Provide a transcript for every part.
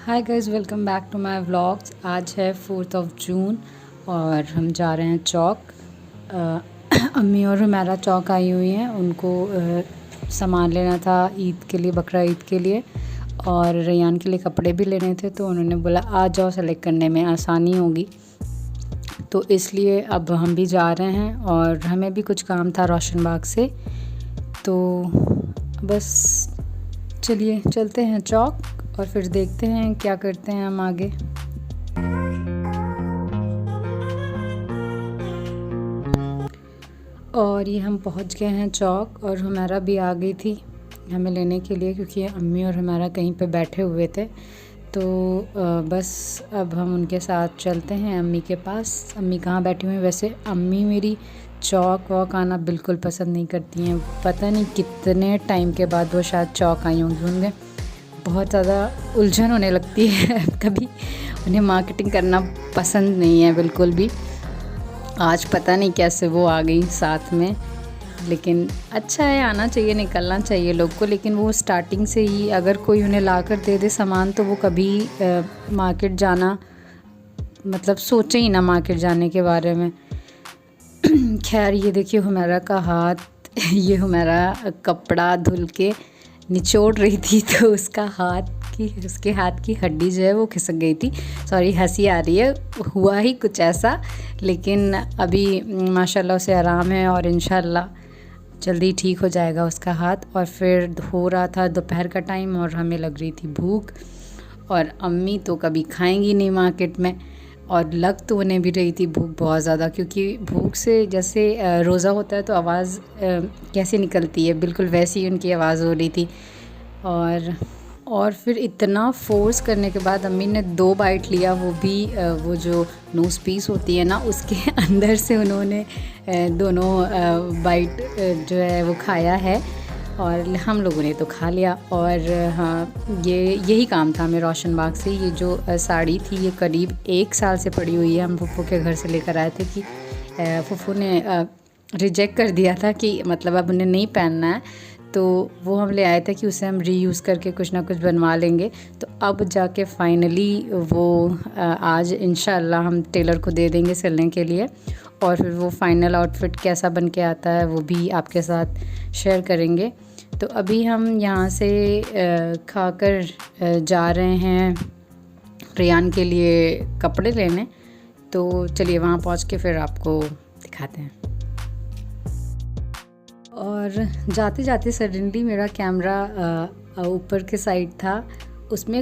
Hi guys, welcome back to my vlogs. आज है 4th of June और हम जा रहे हैं चौक। अम्मी और हमारा चौक आई हुई हैं, उनको सामान लेना था ईद के लिए, बकरा ईद के लिए, और रेयान के लिए कपड़े भी लेने थे। तो उन्होंने बोला आ जाओ, सेलेक्ट करने में आसानी होगी। तो इसलिए अब हम भी जा रहे हैं और हमें भी कुछ काम था रोशन बाग से। तो बस चलिए चलते हैं चौक और फिर देखते हैं क्या करते हैं हम आगे। और ये हम पहुंच गए हैं चौक और हमारा भी आ गई थी हमें लेने के लिए, क्योंकि अम्मी और हमारा कहीं पे बैठे हुए थे। तो बस अब हम उनके साथ चलते हैं अम्मी के पास। अम्मी कहाँ बैठी हुई हैं? वैसे अम्मी मेरी चौक वॉक आना बिल्कुल पसंद नहीं करती हैं। पता नहीं कितने टाइम के बाद वो शायद चौक आई होंगी। उनमें बहुत ज़्यादा उलझन होने लगती है कभी उन्हें मार्केटिंग करना पसंद नहीं है बिल्कुल भी। आज पता नहीं कैसे वो आ गई साथ में, लेकिन अच्छा है, आना चाहिए, निकलना चाहिए लोग को। लेकिन वो स्टार्टिंग से ही अगर कोई उन्हें ला कर दे दे सामान तो वो कभी मार्केट जाना मतलब सोचे ही ना मार्केट जाने के बारे में। खैर ये देखिए हमारा का हाथ ये हमारा कपड़ा धुल के निचोड़ रही थी तो उसके हाथ की हड्डी जो है वो खिसक गई थी। सॉरी, हंसी आ रही है, हुआ ही कुछ ऐसा, लेकिन अभी माशाल्लाह उसे आराम है और इंशाल्लाह जल्दी ठीक हो जाएगा उसका हाथ। और फिर हो रहा था दोपहर का टाइम और हमें लग रही थी भूख, और अम्मी तो कभी खाएंगी नहीं मार्केट में, और लग तो उन्हें भी रही थी भूख बहुत ज़्यादा, क्योंकि भूख से जैसे रोज़ा होता है तो आवाज़ कैसे निकलती है, बिल्कुल वैसी ही उनकी आवाज़ हो रही थी। और फिर इतना फोर्स करने के बाद अम्मी ने 2 बाइट लिया, वो भी वो जो नोज़ पीस होती है ना उसके अंदर से उन्होंने दोनों बाइट जो है वो खाया है, और हम लोगों ने तो खा लिया। और हाँ, यही काम था हमें रोशन बाग से। ये जो साड़ी थी ये करीब 1 साल से पड़ी हुई है। हम फुफ्फू के घर से लेकर आए थे कि फुफ्फू ने रिजेक्ट कर दिया था कि मतलब अब उन्हें नहीं पहनना है, तो वो हम ले आए थे कि उसे हम रीयूज़ करके कुछ ना कुछ बनवा लेंगे। तो अब जाके फाइनली वो आज इंशाल्लाह हम टेलर को दे देंगे सिलने के लिए, और फिर वो फाइनल आउटफिट कैसा बन के आता है वो भी आपके साथ शेयर करेंगे। तो अभी हम यहाँ से खाकर जा रहे हैं रेयान के लिए कपड़े लेने। तो चलिए वहाँ पहुँच के फिर आपको दिखाते हैं। और जाते जाते सडनली मेरा कैमरा ऊपर के साइड था, उसमें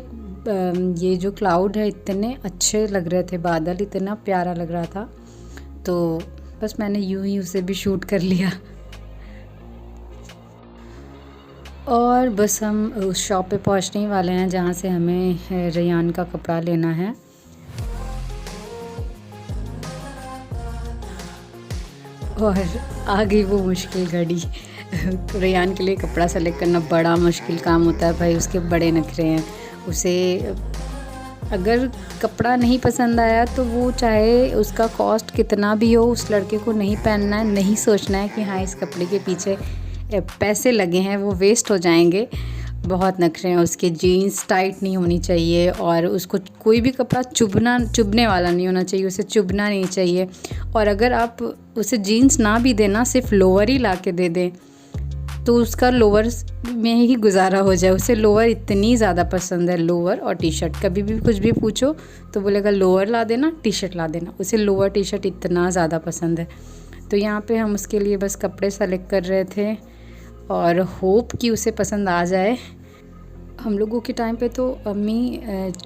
ये जो क्लाउड है इतने अच्छे लग रहे थे, बादल इतना प्यारा लग रहा था, तो बस मैंने यूं ही उसे भी शूट कर लिया। और बस हम उस शॉप पे पहुंचने ही वाले हैं जहां से हमें रेयान का कपड़ा लेना है। और आ गई वो मुश्किल घड़ी रेयान के लिए कपड़ा सेलेक्ट करना बड़ा मुश्किल काम होता है भाई, उसके बड़े नखरे हैं। उसे अगर कपड़ा नहीं पसंद आया तो वो चाहे उसका कॉस्ट कितना भी हो, उस लड़के को नहीं पहनना है, नहीं सोचना है कि हाँ इस कपड़े के पीछे पैसे लगे हैं वो वेस्ट हो जाएंगे। बहुत नखरे हैं उसके। जीन्स टाइट नहीं होनी चाहिए, और उसको कोई भी कपड़ा चुभने वाला नहीं होना चाहिए, उसे चुभना नहीं चाहिए। और अगर आप उसे जीन्स ना भी देना, सिर्फ लोअर ही ला के दे दें तो उसका लोअर में ही गुजारा हो जाए। उसे लोअर इतनी ज़्यादा पसंद है, लोअर और टी शर्ट। कभी भी कुछ भी पूछो तो बोलेगा लोअर ला देना, टी शर्ट ला देना। उसे लोअर टी शर्ट इतना ज़्यादा पसंद है। तो यहाँ पे हम उसके लिए बस कपड़े सेलेक्ट कर रहे थे और होप कि उसे पसंद आ जाए। हम लोगों के टाइम पे तो अम्मी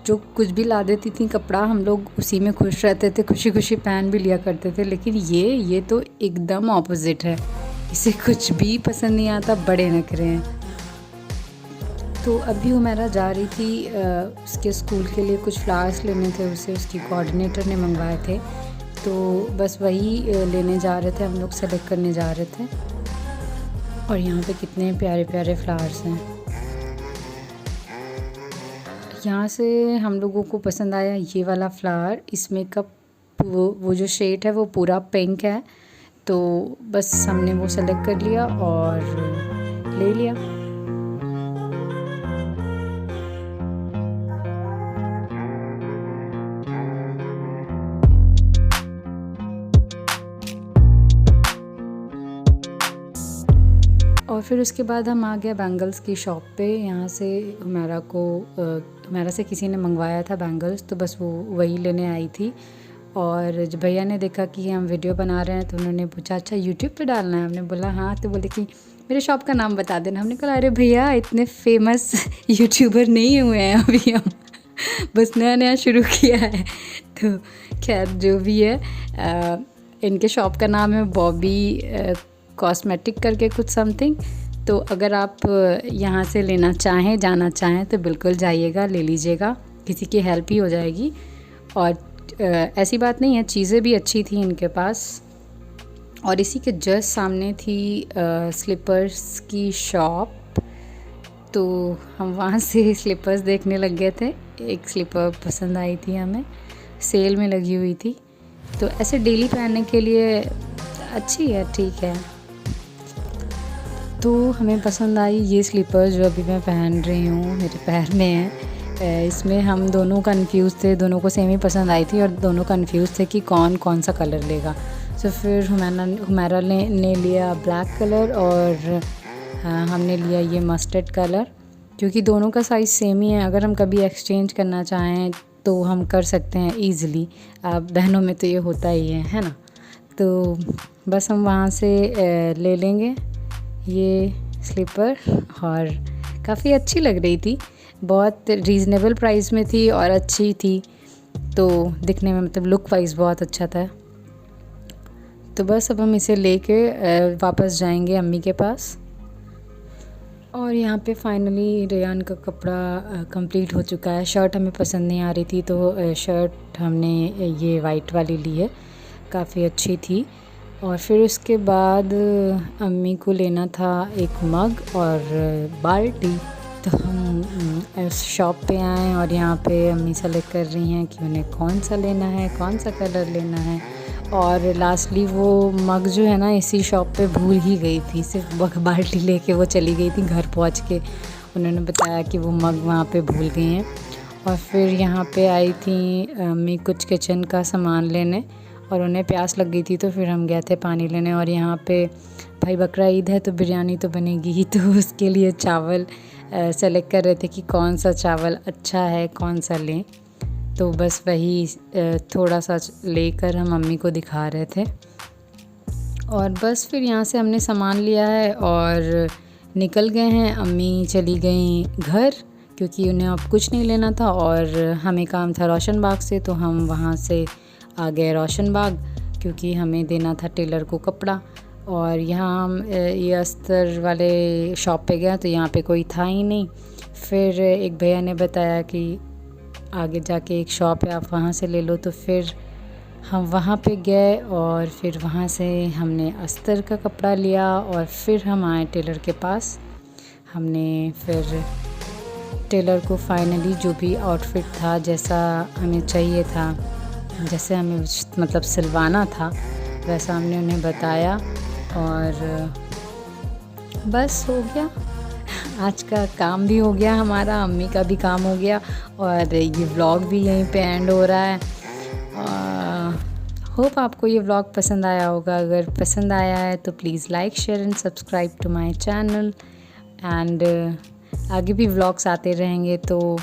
जो कुछ भी ला देती थी कपड़ा, हम लोग उसी में खुश रहते थे, खुशी खुशी पहन भी लिया करते थे। लेकिन ये तो एकदम ऑपोजिट है, इसे कुछ भी पसंद नहीं आता, बड़े नखरे हैं। तो अभी हुमैरा जा रही थी उसके स्कूल के लिए कुछ फ्लावर्स लेने थे, उसे उसकी कोऑर्डिनेटर ने मंगवाए थे, तो बस वही लेने जा रहे थे हम लोग, सेलेक्ट करने जा रहे थे। और यहाँ पे कितने प्यारे प्यारे फ्लावर्स हैं। यहाँ से हम लोगों को पसंद आया ये वाला फ्लावर। इसमें का वो जो शेड है वो पूरा पिंक है, तो बस हमने वो सेलेक्ट कर लिया और ले लिया। और फिर उसके बाद हम आ गए बैंगल्स की शॉप पे। यहाँ से हमारा से किसी ने मंगवाया था बैंगल्स, तो बस वो वही लेने आई थी। और जब भैया ने देखा कि हम वीडियो बना रहे हैं तो उन्होंने पूछा अच्छा यूट्यूब पे डालना है। हमने बोला हाँ। तो बोले कि मेरे शॉप का नाम बता देना। हमने कहा अरे भैया इतने फेमस यूट्यूबर नहीं हुए हैं अभी हम, बस नया नया शुरू किया है। तो खैर जो भी है, इनके शॉप का नाम है बॉबी कॉस्मेटिक करके कुछ समथिंग। तो अगर आप यहाँ से लेना चाहें, जाना चाहें तो बिल्कुल जाइएगा, ले लीजिएगा, किसी की हेल्प ही हो जाएगी। और ऐसी बात नहीं है, चीज़ें भी अच्छी थी इनके पास। और इसी के जस्ट सामने थी स्लीपर्स की शॉप, तो हम वहाँ से स्लीपर्स देखने लग गए थे। एक स्लीपर पसंद आई थी हमें, सेल में लगी हुई थी, तो ऐसे डेली पहनने के लिए अच्छी है, ठीक है। तो हमें पसंद आई ये स्लीपर्स जो अभी मैं पहन रही हूँ, मेरे पैर में है। इसमें हम दोनों कन्फ्यूज़ थे, दोनों को सेम ही पसंद आई थी और दोनों कन्फ्यूज़ थे कि कौन सा कलर लेगा। तो फिर हुमैरा ने लिया ब्लैक कलर और हमने लिया ये मस्टर्ड कलर, क्योंकि दोनों का साइज़ सेम ही है। अगर हम कभी एक्सचेंज करना चाहें तो हम कर सकते हैं ईज़िली। बहनों में तो ये होता ही है ना। तो बस हम वहाँ से ले लेंगे ये स्लीपर, और काफ़ी अच्छी लग रही थी, बहुत रीज़नेबल प्राइस में थी और अच्छी थी, तो दिखने में मतलब लुक वाइज बहुत अच्छा था। तो बस अब हम इसे लेके वापस जाएंगे अम्मी के पास। और यहाँ पे फाइनली रेयान का कपड़ा कंप्लीट हो चुका है। शर्ट हमें पसंद नहीं आ रही थी, तो शर्ट हमने ये वाइट वाली ली है, काफ़ी अच्छी थी। और फिर उसके बाद अम्मी को लेना था एक मग और बाल्टी। तो हम इस शॉप पे आए और यहाँ पे अम्मी सेलेक्ट कर रही हैं कि उन्हें कौन सा लेना है, कौन सा कलर लेना है। और लास्टली वो मग जो है ना, इसी शॉप पे भूल ही गई थी, सिर्फ बाल्टी लेके वो चली गई थी। घर पहुँच के उन्होंने बताया कि वो मग वहाँ पे भूल गई हैं। और फिर यहाँ पे आई थी अम्मी कुछ किचन का सामान लेने, और उन्हें प्यास लग गई थी, तो फिर हम गए थे पानी लेने। और यहाँ पे भाई बकरा ईद है तो बिरयानी तो बनेगी ही, तो उसके लिए चावल सेलेक्ट कर रहे थे कि कौन सा चावल अच्छा है, कौन सा लें। तो बस वही थोड़ा सा लेकर हम मम्मी को दिखा रहे थे। और बस फिर यहाँ से हमने सामान लिया है और निकल गए हैं। अम्मी चली गई घर, क्योंकि उन्हें अब कुछ नहीं लेना था और हमें काम था रोशन बाग से, तो हम वहाँ से आ गए रोशन बाग, क्योंकि हमें देना था टेलर को कपड़ा। और यहाँ हम ये अस्तर वाले शॉप पे गए तो यहाँ पे कोई था ही नहीं। फिर एक भैया ने बताया कि आगे जाके एक शॉप है, आप वहाँ से ले लो। तो फिर हम वहाँ पे गए और फिर वहाँ से हमने अस्तर का कपड़ा लिया और फिर हम आए टेलर के पास। हमने फिर टेलर को फाइनली जो भी आउटफिट था, जैसा हमें चाहिए था, जैसे हमें मतलब सिलवाना था, वैसा हमने उन्हें बताया। और बस हो गया, आज का काम भी हो गया हमारा, अम्मी का भी काम हो गया, और ये व्लॉग भी यहीं पे एंड हो रहा है। होप आपको ये व्लॉग पसंद आया होगा। अगर पसंद आया है तो please like, share and subscribe to my channel. And आगे भी व्लॉग्स आते रहेंगे, तो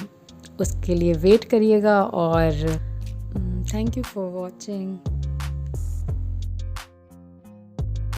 उसके लिए वेट करिएगा। और थैंक यू फॉर वॉचिंग।